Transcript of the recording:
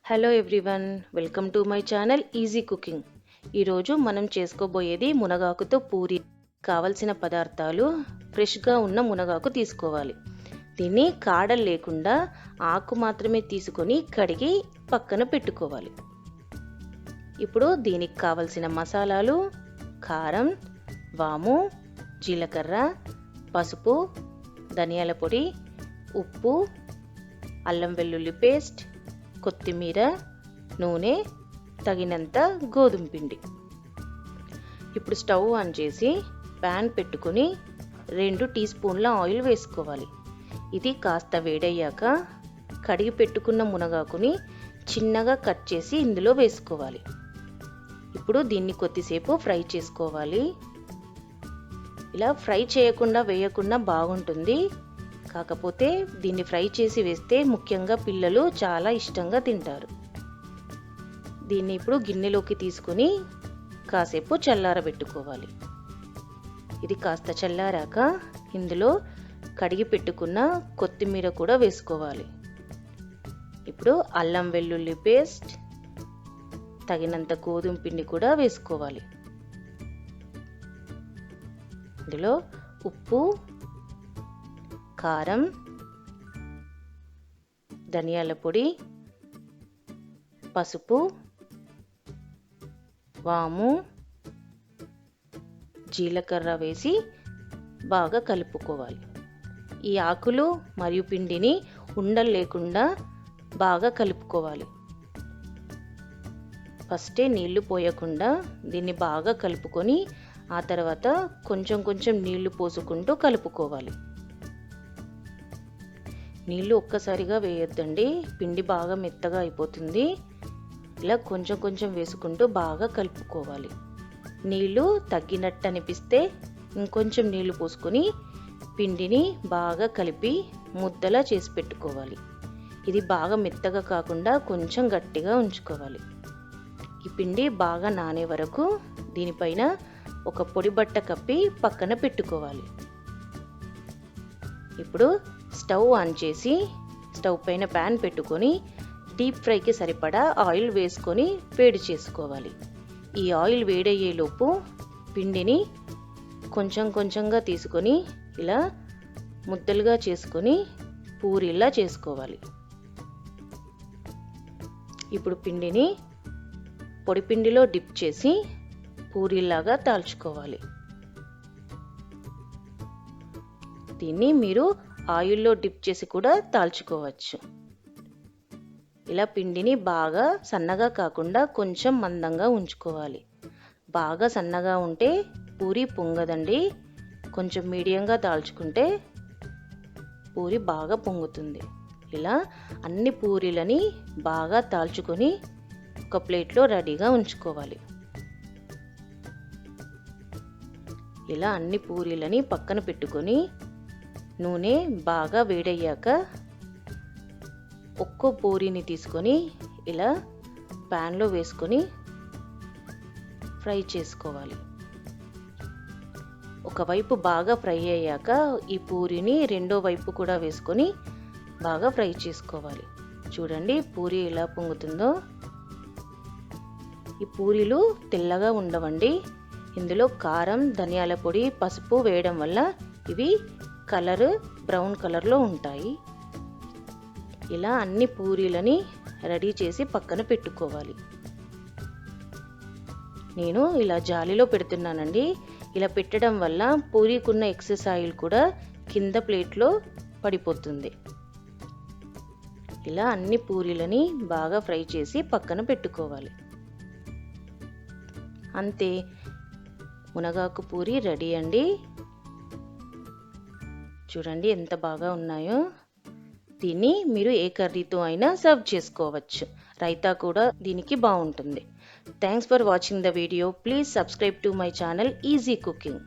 Hello everyone, welcome to my channel easy cooking. ఈరోజు మనం చేసుకోబోయేది మునగాకుతో పూరి. కావలసిన పదార్థాలు: ఫ్రెష్గా ఉన్న మునగాకు తీసుకోవాలి. దీన్ని కాడలు లేకుండా ఆకు మాత్రమే తీసుకొని కడిగి పక్కన పెట్టుకోవాలి. ఇప్పుడు దీనికి కావలసిన మసాలాలు: కారం, వాము, జీలకర్ర, పసుపు, ధనియాల పొడి, ఉప్పు, అల్లం వెల్లుల్లి పేస్ట్, కొత్తిమీర, నూనె, తగినంత గోధుమ పిండి. ఇప్పుడు స్టవ్ ఆన్ చేసి ప్యాన్ పెట్టుకొని 2 టీ స్పూన్ల ఆయిల్ వేసుకోవాలి. ఇది కాస్త వేడయ్యాక కడిగి పెట్టుకున్న మునగాకుని చిన్నగా కట్ చేసి ఇందులో వేసుకోవాలి. ఇప్పుడు దీన్ని కొద్దిసేపు ఫ్రై చేసుకోవాలి. ఇలా ఫ్రై చేయకుండా వేయకుండా బాగుంటుంది. కాకపోతే దీన్ని ఫ్రై చేసి వేస్తే ముఖ్యంగా పిల్లలు చాలా ఇష్టంగా తింటారు. దీన్ని ఇప్పుడు గిన్నెలోకి తీసుకొని కాసేపు చల్లారబెట్టుకోవాలి. ఇది కాస్త చల్లారాక ఇందులో కడిగి పెట్టుకున్న కొత్తిమీర కూడా వేసుకోవాలి. ఇప్పుడు అల్లం వెల్లుల్లి పేస్ట్, తగినంత గోధుమ పిండి కూడా వేసుకోవాలి. ఇందులో ఉప్పు, కారం, ధనియాల పొడి, పసుపు, వాము, జీలకర్ర వేసి బాగా కలుపుకోవాలి. ఈ ఆకులు మరియు పిండిని ఉండలు లేకుండా బాగా కలుపుకోవాలి. ఫస్టే నీళ్లు పోయకుండా దీన్ని బాగా కలుపుకొని ఆ తర్వాత కొంచెం కొంచెం నీళ్లు పోసుకుంటూ కలుపుకోవాలి. నీళ్లు ఒక్కసారిగా వేయొద్దండి, పిండి బాగా మెత్తగా అయిపోతుంది. ఇలా కొంచెం కొంచెం వేసుకుంటూ బాగా కలుపుకోవాలి. నీళ్లు తగ్గినట్టు అనిపిస్తే ఇంకొంచెం నీళ్లు పోసుకొని పిండిని బాగా కలిపి ముద్దలా చేసి పెట్టుకోవాలి. ఇది బాగా మెత్తగా కాకుండా కొంచెం గట్టిగా ఉంచుకోవాలి. ఈ పిండి బాగా నానే వరకు దీనిపైన ఒక పొడి బట్ట కప్పి పక్కన పెట్టుకోవాలి. ఇప్పుడు స్టవ్ ఆన్ చేసి స్టవ్ పైన ప్యాన్ పెట్టుకొని డీప్ ఫ్రైకి సరిపడా ఆయిల్ వేసుకొని వేడి చేసుకోవాలి. ఈ ఆయిల్ వేడయ్యేలోపు పిండిని కొంచెం కొంచెంగా తీసుకొని ఇలా ముద్దలుగా చేసుకొని పూరీలా చేసుకోవాలి. ఇప్పుడు పిండిని పొడి పిండిలో డిప్ చేసి పూరీలాగా తాల్చుకోవాలి. దీన్ని మీరు ఆయిల్లో డిప్ చేసి కూడా తాల్చుకోవచ్చు. ఇలా పిండిని బాగా సన్నగా కాకుండా కొంచెం మందంగా ఉంచుకోవాలి. బాగా సన్నగా ఉంటే పూరి పొంగదండి. కొంచెం మీడియంగా తాల్చుకుంటే పూరి బాగా పొంగుతుంది. ఇలా అన్ని పూరీలని బాగా తాల్చుకొని ఒక ప్లేట్లో రెడీగా ఉంచుకోవాలి. ఇలా అన్ని పూరీలని పక్కన పెట్టుకొని నూనె బాగా వేడయ్యాక ఒక్కో పూరీని తీసుకొని ఇలా ప్యాన్లో వేసుకొని ఫ్రై చేసుకోవాలి. ఒకవైపు బాగా ఫ్రై అయ్యాక ఈ పూరీని రెండో వైపు కూడా వేసుకొని బాగా ఫ్రై చేసుకోవాలి. చూడండి పూరీ ఎలా పొంగుతుందో. ఈ పూరీలు తెల్లగా ఉండవండి. ఇందులో కారం, ధనియాల పొడి, పసుపు వేయడం వల్ల ఇవి బ్రౌన్ కలర్లో ఉంటాయి. ఇలా అన్ని పూరీలని రెడీ చేసి పక్కన పెట్టుకోవాలి. నేను ఇలా జాలీలో పెడుతున్నానండి. ఇలా పెట్టడం వల్ల పూరీకున్న ఎక్సెస్ ఆయిల్ కూడా కింద ప్లేట్లో పడిపోతుంది. ఇలా అన్ని పూరీలని బాగా ఫ్రై చేసి పక్కన పెట్టుకోవాలి. అంతే, మునగాకు పూరి రెడీ అండి. చూడండి ఎంత బాగా ఉన్నాయో. దీన్ని మీరు ఏ కర్రీతో అయినా సర్వ్ చేసుకోవచ్చు. రైతా కూడా దీనికి బాగుంటుంది. Thanks for watching the video. Please subscribe to my channel easy cooking.